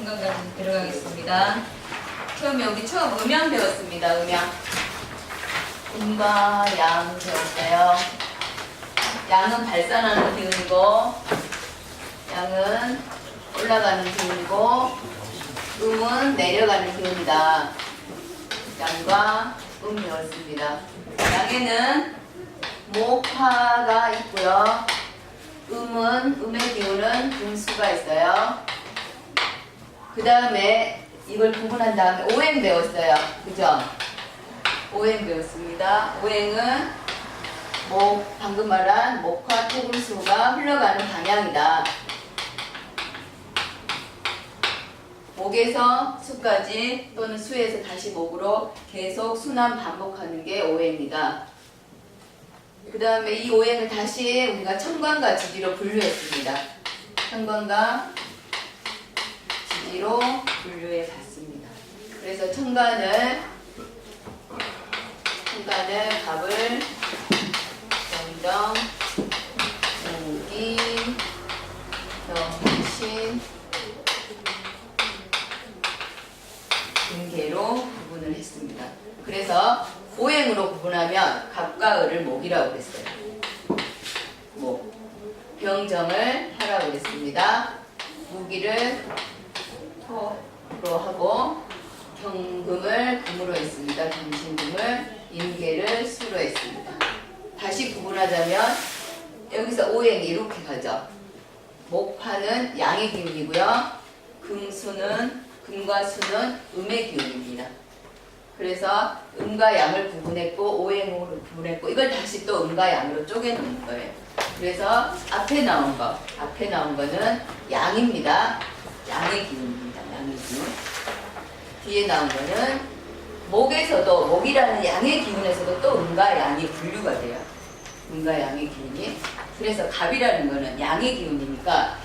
청강까지 들어가겠습니다. 처음에 우리 처음 음양 배웠습니다. 음양. 음과 양 배웠어요. 양은 발산하는 기운이고 양은 올라가는 기운이고 음은 내려가는 기운이다. 양과 배웠습니다. 양에는 목화가 있고요. 음의 기운은 금수가 있어요. 그 다음에 이걸 구분한 다음에 오행 배웠어요. 그죠? 오행 배웠습니다. 오행은 방금 말한 목화 토금수가 흘러가는 방향이다. 목에서 수까지 또는 수에서 다시 목으로 계속 순환 반복하는 게 오행이다. 그 다음에 이 오행을 다시 우리가 천간과 지지로 분류했습니다. 천간과 지지로 분류해 봤습니다. 그래서 천간을 갑을, 정정, 무기, 병신, 금계로 구분을 했습니다. 그래서 오행으로 구분하면 갑과 을을 목이라고 그랬어요. 목. 병정을 하라고 그랬습니다. 무기를 토로 하고 경금을 금으로 했습니다. 경신금을 임계를 수로 했습니다. 다시 구분하자면 여기서 오행이 이렇게 가죠. 목화는 양의 기운이고요. 금과 수는 음의 기운입니다. 그래서 음과 양을 구분했고 오행으로 구분했고 이걸 다시 또 음과 양으로 쪼개놓는 거예요. 그래서 앞에 나온 거는 양입니다. 양의 기운입니다. 양의 기운. 뒤에 나온 거는 목이라는 양의 기운에서도 또 음과 양이 분류가 돼요. 음과 양의 기운이. 그래서 갑이라는 거는 양의 기운이니까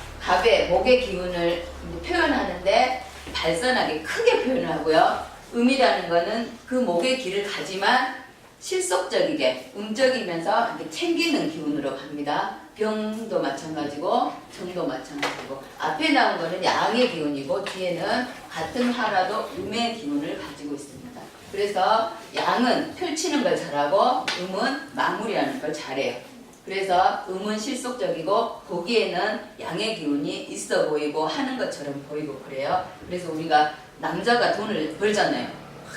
목의 기운을 표현하는데 발산하게 크게 표현을 하고요. 음이라는 거는 그 목의 길을 가지만 실속적이게 음적이면서 이렇게 챙기는 기운으로 갑니다. 병도 마찬가지고 정도 마찬가지고 앞에 나온 거는 양의 기운이고 뒤에는 같은 화라도 음의 기운을 가지고 있습니다. 그래서 양은 펼치는 걸 잘하고 음은 마무리하는 걸 잘해요. 그래서 음은 실속적이고 보기에는 양의 기운이 있어 보이고 하는 것처럼 보이고 그래요. 그래서 우리가 남자가 돈을 벌잖아요.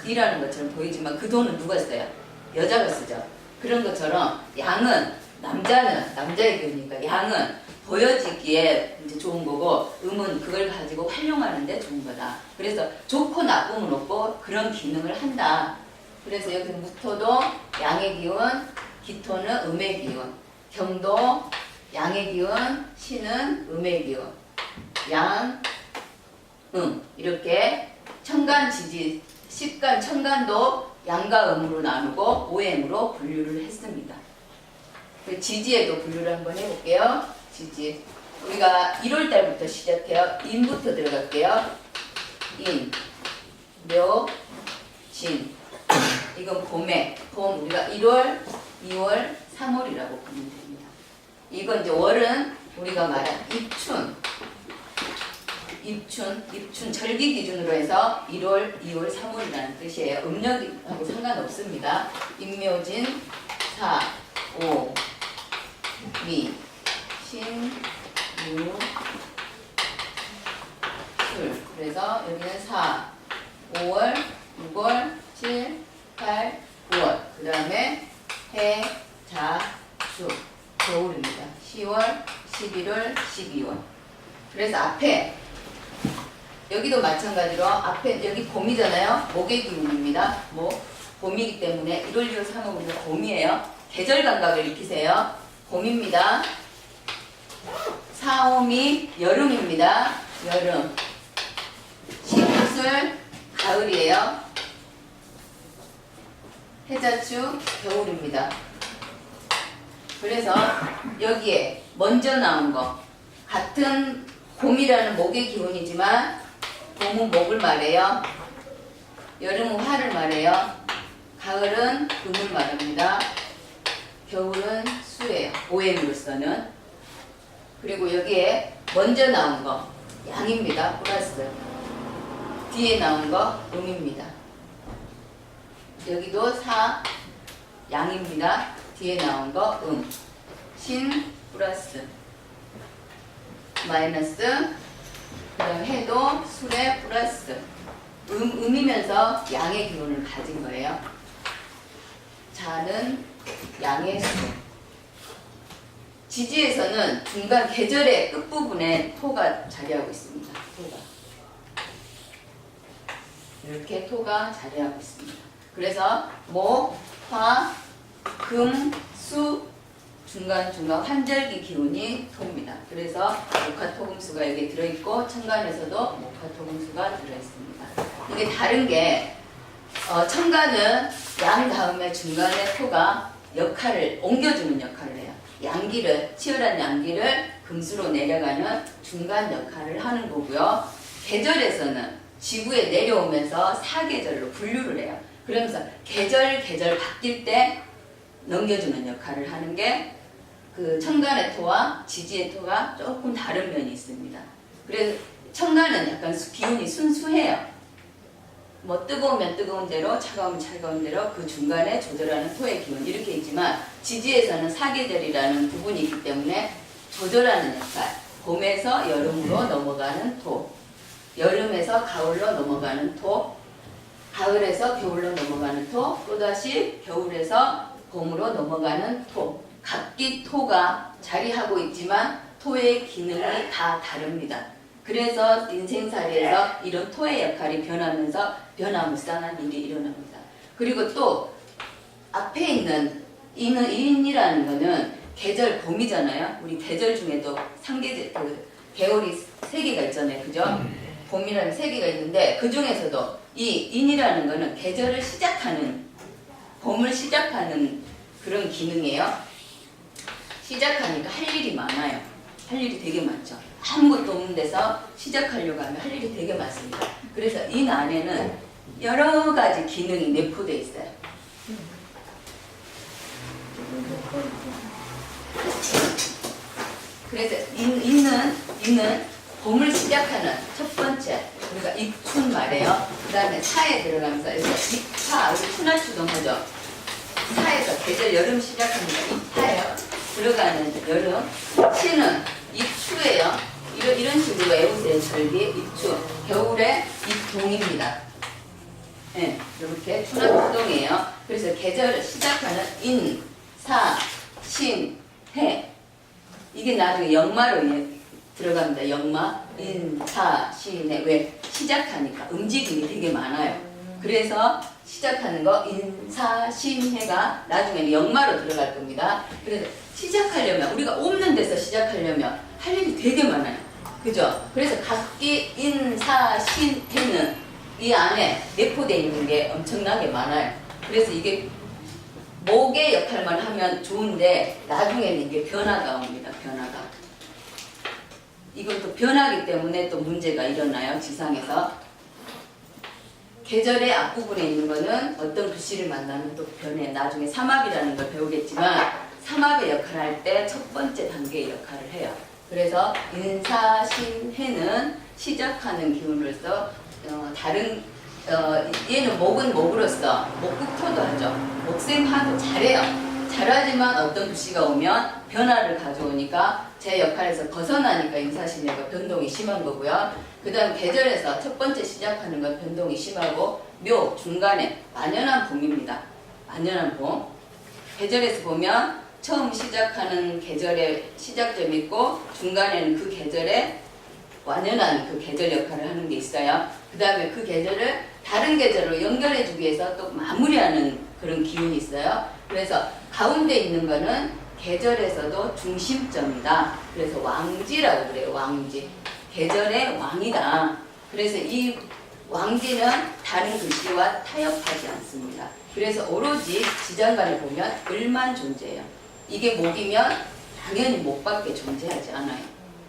일하는 것처럼 보이지만 그 돈은 누가 써요? 여자가 쓰죠. 그런 것처럼 양은 남자의 기운이니까 양은 보여지기에 이제 좋은 거고 음은 그걸 가지고 활용하는데 좋은 거다. 그래서 좋고 나쁨은 없고 그런 기능을 한다. 그래서 여기서 무토도 양의 기운, 기토는 음의 기운, 경도 양의 기운, 신은 음의 기운, 이렇게 천간, 지지, 식간, 천간도 양과 음으로 나누고 오행으로 분류를 했습니다. 지지에도 분류를 한번 해볼게요. 지지. 우리가 1월 달부터 시작해요. 인부터 들어갈게요. 인, 묘, 진. 이건 봄 우리가 1월, 2월, 3월이라고 보면 됩니다. 이건 이제 월은 우리가 말한 입춘 절기 기준으로 해서 1월, 2월, 3월이라는 뜻이에요. 음력하고 상관없습니다. 임묘진, 사, 오, 미, 신, 유, 술. 그래서 여기는 4, 5월, 6월, 7, 8, 9월. 그 다음에 해, 자, 수. 겨울입니다. 10월, 11월, 12월. 그래서 앞에 여기도 마찬가지로 앞에 여기 봄이잖아요. 목의 기운입니다. 봄이기 때문에 1월, 2월, 3월 우리가 봄이에요. 계절 감각을 익히세요. 봄입니다. 4, 5미 여름입니다. 여름. 12술 가을이에요. 해자추 겨울입니다. 그래서 여기에 먼저 나온 거 같은 봄이라는 목의 기운이지만 봄은 목을 말해요. 여름은 화를 말해요. 가을은 금을 말합니다. 겨울은 수예요. 오행으로서는. 그리고 여기에 먼저 나온 거 양입니다. 플러스. 뒤에 나온 거 음입니다. 여기도 사 양입니다. 뒤에 나온 거 신 플러스 마이너스 그 다음 해도 술에 플러스 음이면서 양의 기운을 가진 거예요. 자는 양의 수. 지지에서는 중간 계절의 끝부분에 토가 자리하고 있습니다. 토가. 이렇게 토가 자리하고 있습니다. 그래서 목, 화, 금, 수 중간중간 환절기 기운이 토입니다. 그래서 목화토금수가 여기 들어있고 천간에서도 목화토금수가 들어있습니다. 이게 다른 게 천간은 양 다음에 중간에 토가 역할을 옮겨주는 역할을 해요. 양기를 치열한 양기를 금수로 내려가는 중간 역할을 하는 거고요. 계절에서는 지구에 내려오면서 사계절로 분류를 해요. 그러면서 계절 바뀔 때 넘겨주는 역할을 하는 게 그 천간의 토와 지지의 토가 조금 다른 면이 있습니다. 그래서 천간은 약간 기운이 순수해요. 뭐 뜨거우면 뜨거운 대로, 차가우면 차가운 대로 그 중간에 조절하는 토의 기운 이렇게 있지만 지지에서는 사계절이라는 부분이 있기 때문에 조절하는 역할. 봄에서 여름으로 넘어가는 토, 여름에서 가을로 넘어가는 토, 가을에서 겨울로 넘어가는 토, 또다시 겨울에서 봄으로 넘어가는 토. 각기 토가 자리하고 있지만 토의 기능이 다 다릅니다. 그래서 인생살이에서 이런 토의 역할이 변하면서 변화무쌍한 일이 일어납니다. 그리고 또 앞에 있는 인이라는 거는 계절 봄이잖아요. 우리 계절 중에도 계월이 3개가 있잖아요. 그죠? 봄이라는 3개가 있는데 그 중에서도 이 인이라는 거는 계절을 시작하는, 봄을 시작하는 그런 기능이에요. 시작하니까 할 일이 많아요. 할 일이 되게 많죠. 아무것도 없는 데서 시작하려고 하면 할 일이 되게 많습니다. 그래서 인 안에는 여러 가지 기능이 내포되어 있어요. 그래서 인은 봄을 시작하는 첫 번째, 우리가 입춘 말이에요. 그 다음에 사에 들어가면서 입사, 우리春夏추동하죠. 사에서 계절 여름 시작합니다. 입사예요. 들어가는 여름. 신은 입추예요. 이런 식으로 외우세요. 절기, 입추. 겨울에 입동입니다. 네, 이렇게春夏추동이에요. 그래서 계절을 시작하는 인, 사, 신, 해. 이게 나중에 역마로 들어갑니다. 역마, 인, 사, 신, 해. 왜? 시작하니까 움직임이 되게 많아요. 그래서 시작하는 거 인, 사, 신, 해가 나중에는 역마로 들어갈 겁니다. 그래서 시작하려면, 우리가 없는 데서 시작하려면 할 일이 되게 많아요. 그죠? 그래서 각기 인, 사, 신, 해는 이 안에 내포되어 있는 게 엄청나게 많아요. 그래서 이게 목의 역할만 하면 좋은데 나중에는 이게 변화가 옵니다. 변화가. 이건 또 변하기 때문에 또 문제가 일어나요. 지상에서. 계절의 앞부분에 있는 거는 어떤 글씨를 만나면 또 변해. 나중에 삼합이라는 걸 배우겠지만 삼합의 역할을 할 때 첫 번째 단계의 역할을 해요. 그래서 인사신해는 시작하는 기운으로서 얘는 목은 목으로서 목국토도 하죠. 목생화도 잘해요. 잘하지만 어떤 글씨가 오면 변화를 가져오니까 제 역할에서 벗어나니까 인사신해가 변동이 심한 거고요. 그 다음 계절에서 첫 번째 시작하는 건 변동이 심하고 묘 중간에 만연한 봄입니다. 만연한 봄. 계절에서 보면 처음 시작하는 계절에 시작점이 있고 중간에는 그 계절에 완연한 그 계절 역할을 하는 게 있어요. 그 다음에 그 계절을 다른 계절로 연결해주기 위해서 또 마무리하는 그런 기운이 있어요. 그래서 가운데 있는 거는 계절에서도 중심점이다. 그래서 왕지라고 그래요. 왕지. 계절의 왕이다. 그래서 이 왕지는 다른 글씨와 타협하지 않습니다. 그래서 오로지 지장간에 보면 을만 존재해요. 이게 목이면 당연히 목밖에 존재하지 않아요.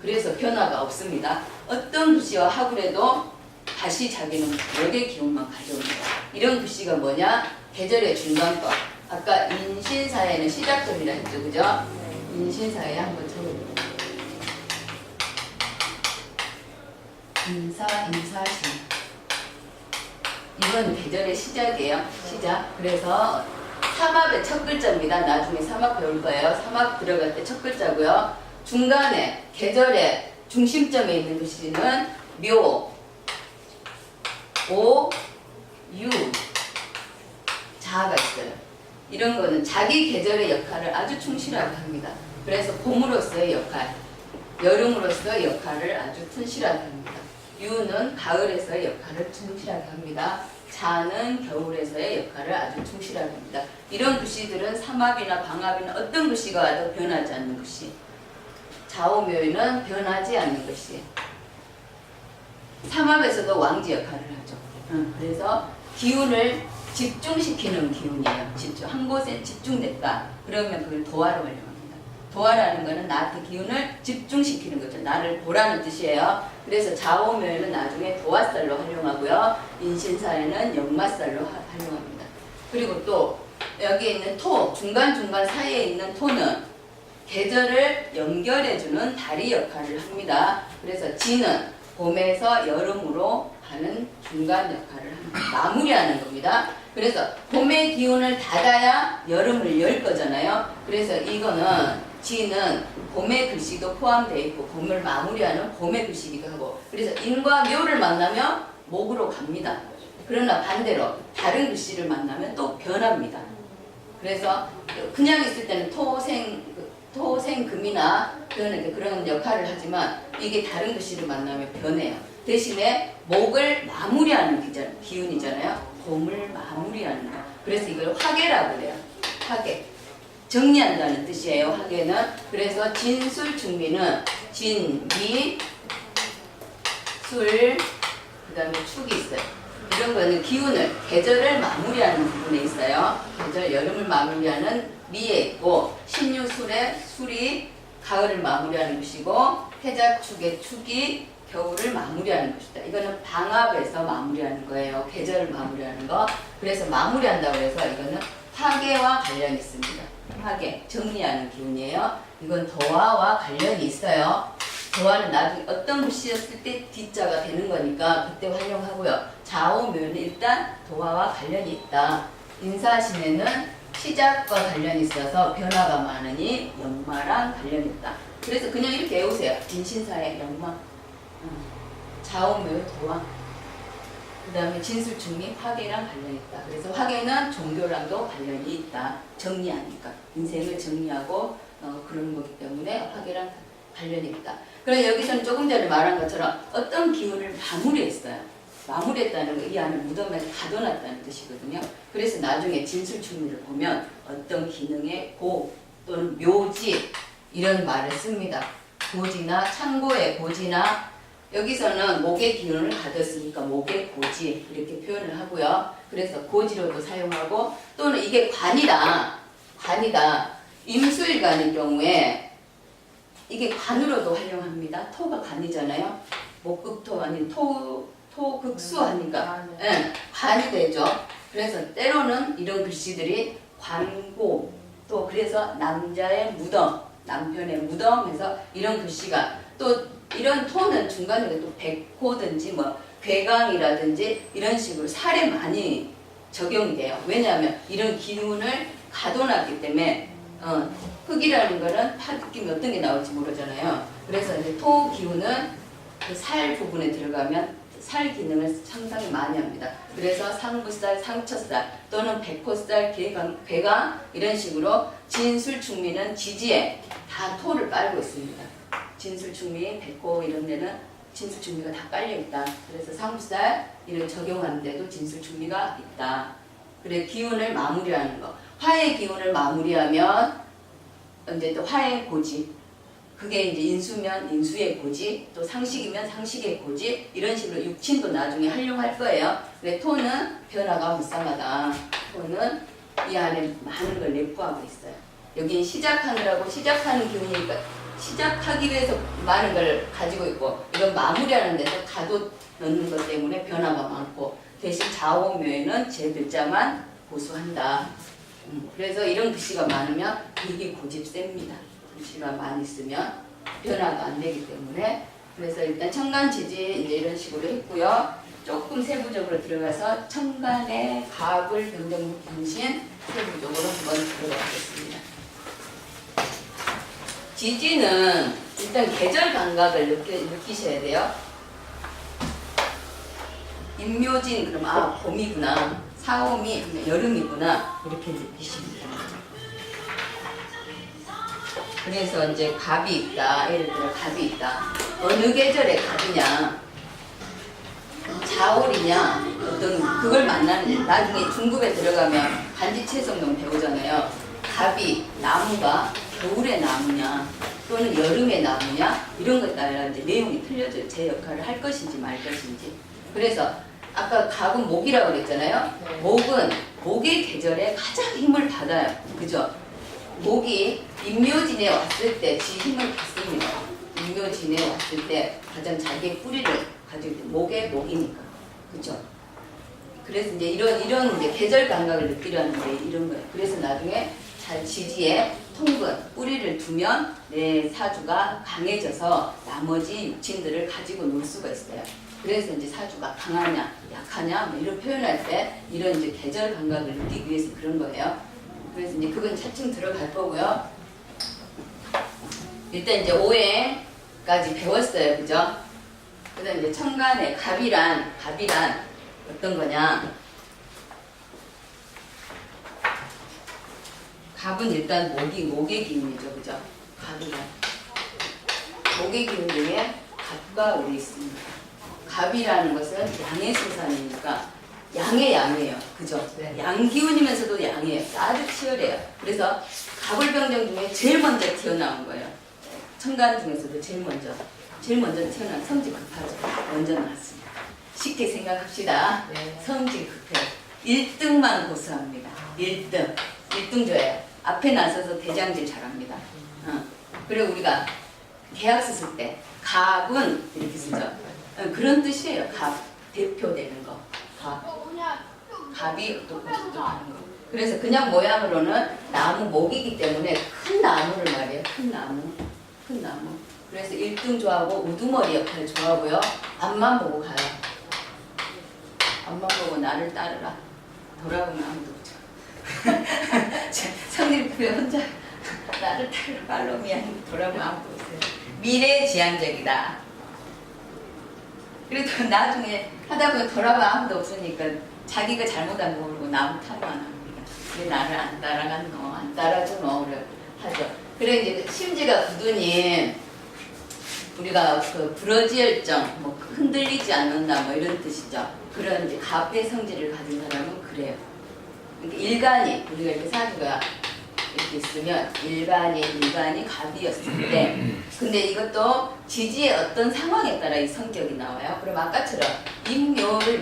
그래서 변화가 없습니다. 어떤 글씨와 하구래도 다시 자기는 목의 기운만 가져옵니다. 이런 글씨가 뭐냐? 계절의 중간법. 아까 인신사에는 시작점이라 했죠. 그죠? 인신사에 한번 적어볼게요. 인사신. 이건 계절의 시작이에요. 시작. 그래서 삼합의 첫 글자입니다. 나중에 삼합 배울 거예요. 삼합 들어갈 때 첫 글자고요. 중간에 계절의 중심점에 있는 글씨는 묘, 오, 유, 자가 있어요. 이런 거는 자기 계절의 역할을 아주 충실하게 합니다. 그래서 봄으로서의 역할, 여름으로서의 역할을 아주 튼실하게 합니다. 유는 가을에서의 역할을 충실하게 합니다. 자는 겨울에서의 역할을 아주 충실하게 합니다. 이런 글씨들은 삼합이나 방합이나 어떤 글씨가 와도 변하지 않는 글씨. 좌오묘유는 변하지 않는 글씨. 삼합에서도 왕지 역할을 하죠. 그래서 기운을 집중시키는 기운이에요. 집중. 한 곳에 집중됐다. 그러면 그걸 도화로 활용합니다. 도화라는 것은 나한테 기운을 집중시키는 거죠. 나를 보라는 뜻이에요. 그래서 좌오묘유는 나중에 도화살로 활용하고요. 인신사에는 역마살로 활용합니다. 그리고 또 여기에 있는 토, 중간중간 사이에 있는 토는 계절을 연결해주는 다리 역할을 합니다. 그래서 지는 봄에서 여름으로 하는 중간 역할을 합니다. 마무리하는 겁니다. 그래서 봄의 기운을 닫아야 여름을 열 거잖아요. 그래서 이거는 지는 봄의 글씨도 포함되어 있고 봄을 마무리하는 봄의 글씨이기도 하고 그래서 인과 묘를 만나면 목으로 갑니다. 그러나 반대로 다른 글씨를 만나면 또 변합니다. 그래서 그냥 있을 때는 토생금이나 그런 역할을 하지만 이게 다른 글씨를 만나면 변해요. 대신에 목을 마무리하는 기운이잖아요. 봄을 마무리하는 거. 그래서 이걸 화계라고 그래요. 화계. 정리한다는 뜻이에요. 화계는. 그래서 진술충미는 진, 미, 술, 그 다음에 축이 있어요. 이런 거는 기운을, 계절을 마무리하는 부분에 있어요. 계절, 여름을 마무리하는 미에 있고 신유술의 술이 가을을 마무리하는 것이고 해자축의 축이 겨울을 마무리하는 것이다. 이거는 방합에서 마무리하는 거예요. 계절을 마무리하는 거. 그래서 마무리한다고 해서 이거는 화계와 관련이 있습니다. 화계, 정리하는 기운이에요. 이건 도화와 관련이 있어요. 도화는 나중에 어떤 글씨였을 때 D자가 되는 거니까 그때 활용하고요. 좌오묘는 일단 도화와 관련이 있다. 인사신에는 시작과 관련이 있어서 변화가 많으니 역마랑 관련이 있다. 그래서 그냥 이렇게 외우세요. 인신사의 역마. 좌오묘 도화. 그 다음에 진술충미 화계랑 관련이 있다. 그래서 화계는 종교랑도 관련이 있다. 정리하니까. 인생을 정리하고 그런 거기 때문에 화계랑 관련이 있다. 그럼 여기서는 조금 전에 말한 것처럼 어떤 기운을 마무리했어요. 마무리했다는 거 이 안에 무덤에 가둬놨다는 뜻이거든요. 그래서 나중에 진술충미를 보면 어떤 기능의 고 또는 묘지 이런 말을 씁니다. 고지나 창고의 고지나 여기서는 목의 기운을 가졌으니까 목의 고지 이렇게 표현을 하고요. 그래서 고지로도 사용하고 또는 이게 관이다. 임수일관의 경우에 이게 관으로도 활용합니다. 토가 관이잖아요. 목극토 아닌 토극수 하니까 네, 관이 되죠. 그래서 때로는 이런 글씨들이 관고 또 그래서 남자의 무덤, 남편의 무덤 해서 이런 글씨가 또 이런 토는 중간에 또 백호든지 뭐 괴강이라든지 이런 식으로 살에 많이 적용이 돼요. 왜냐하면 이런 기운을 가둬놨기 때문에 흙이라는 거는 파느낌이 어떤 게 나올지 모르잖아요. 그래서 이제 토 기운은 그 살 부분에 들어가면 살 기능을 상당히 많이 합니다. 그래서 상부살, 상처살 또는 백호살, 괴강 이런 식으로 진술충미는 지지에 다 토를 빨고 있습니다. 진술충미, 백호 이런 데는 진술충미가 다 깔려있다. 그래서 상부살 이런 적용하는 데도 진술충미가 있다. 그래 기운을 마무리하는 거. 화의 기운을 마무리하면 이제 또 화의 고지. 그게 이제 인수면 인수의 고지, 또 상식이면 상식의 고지 이런 식으로 육친도 나중에 활용할 거예요. 근데 토는 변화가 무쌍하다. 토는 이 안에 많은 걸 내포하고 있어요. 여기 시작하느라고 시작하는 기운이니까 시작하기 위해서 많은 걸 가지고 있고 이건 마무리하는 데서 가둬 넣는 것 때문에 변화가 많고 대신 좌오묘에는 제 글자만 고수한다. 그래서 이런 글씨가 많으면 되게 고집셉니다. 글씨가 많이 쓰면 변화가 안 되기 때문에 그래서 일단 청간지지 이제 이런 식으로 했고요. 조금 세부적으로 들어가서 천간의 갑을 병정 분신 세부적으로 한번 들어가 보겠습니다. 지지는 일단 계절 감각을 느끼셔야 돼요. 임묘진 그럼 봄이구나, 사오미 여름이구나 이렇게 느끼시면 돼요. 그래서 이제 갑이 있다. 예를 들어 갑이 있다. 어느 계절에 갑이냐, 자월이냐, 어떤 그걸 만나는, 나중에 중급에 들어가면 간지채성동 배우잖아요. 갑이 나무가 겨울의 나무냐 또는 여름의 나무냐 이런 것에 따라 이제 내용이 틀려져요. 제 역할을 할 것인지 말 것인지. 그래서 아까 갑은 목이라고 그랬잖아요. 네. 목은 목의 계절에 가장 힘을 받아요. 그죠? 목이 임묘진에 왔을 때 지 힘을 받습니다. 임묘진에 왔을 때 가장 자기의 뿌리를 가지고 있는 목의 목이니까. 그죠? 그래서 이제 이런 이제 계절 감각을 느끼려는 게 이런 거예요. 그래서 나중에 잘 지지에 통근, 뿌리를 두면 내 사주가 강해져서 나머지 육친들을 가지고 놀 수가 있어요. 그래서 이제 사주가 강하냐, 약하냐, 뭐 이런 표현할 때 이런 이제 계절 감각을 느끼기 위해서 그런 거예요. 그래서 이제 그건 차츰 들어갈 거고요. 일단 이제 오행까지 배웠어요. 그죠? 그 다음 이제 천간에 갑이란 어떤 거냐. 갑은 일단 목의 기운이죠. 그죠? 갑이란. 목의 기운 중에 갑과 을이 있습니다. 갑이라는 것은 양의 소산이니까 양의 양이에요. 그죠? 네. 양 기운이면서도 양이에요. 아주 치열해요. 그래서 갑을병정 중에 제일 먼저 튀어나온 거예요. 천간 중에서도 제일 먼저 튀어나온 성질 급하죠. 먼저 나왔습니다. 쉽게 생각합시다. 네. 성질 급해요. 1등만 고수합니다. 1등 줘요. 앞에 나서서 대장질 잘합니다. 그리고 우리가 계약 썼을 때 갑은 이렇게 쓰죠. 그런 뜻이에요. 갑, 대표되는 거. 갑이 어떻고 하는 거. 그래서 그냥 모양으로는 나무 목이기 때문에 큰 나무를 말해요. 큰 나무. 그래서 1등 좋아하고 우두머리 역할을 좋아하고요. 앞만 보고 가요. 앞만 보고 나를 따르라. 돌아보면 아무도 없죠. 성님급에 혼자 나를 따르라. 팔로미안 돌아보면 아무도 없어요. 미래지향적이다. 그래도 나중에 하다 보면 돌아보면 아무도 없으니까 자기가 잘못한 거 모르고 나무 탓만 합니다. 왜 나를 안 따라갔노? 안 따라주노? 하죠. 그래 이제 심지가 굳으니 우리가 그 불어지열정, 뭐 흔들리지 않는다 뭐 이런 뜻이죠. 그런 이제 갑의 성질을 가진 사람은 그래요. 그러니까 일간이 우리가 이렇게 사주가 이렇게 있으면 일간이 갑이었을 때, 근데 이것도 지지의 어떤 상황에 따라 이 성격이 나와요. 그럼 아까처럼 임묘를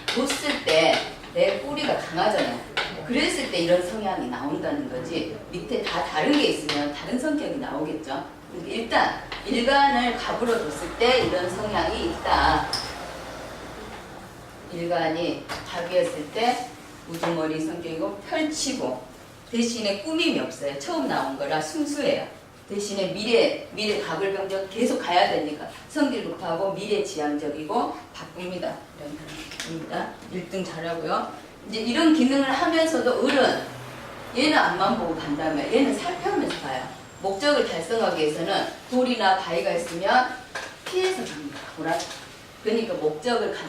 뒀을 때 내 뿌리가 강하잖아요. 그랬을 때 이런 성향이 나온다는 거지. 밑에 다 다른 게 있으면 다른 성격이 나오겠죠. 그러니까 일단 일간을 갑으로 뒀을 때 이런 성향이 있다. 일간이 갑이었을 때 우두머리 성격이고 펼치고 대신에 꾸밈이 없어요. 처음 나온 거라 순수해요. 대신에 미래 갑을병정 계속 가야 되니까 성질 급하고 미래지향적이고 바쁩니다. 이런 사람입니다. 1등 잘하고요. 이제 이런 기능을 하면서도 을은 얘는 앞만 보고 간다면 얘는 살펴면서 가요. 목적을 달성하기 위해서는 돌이나 바위가 있으면 피해서 갑니다. 그러니까 목적을 가기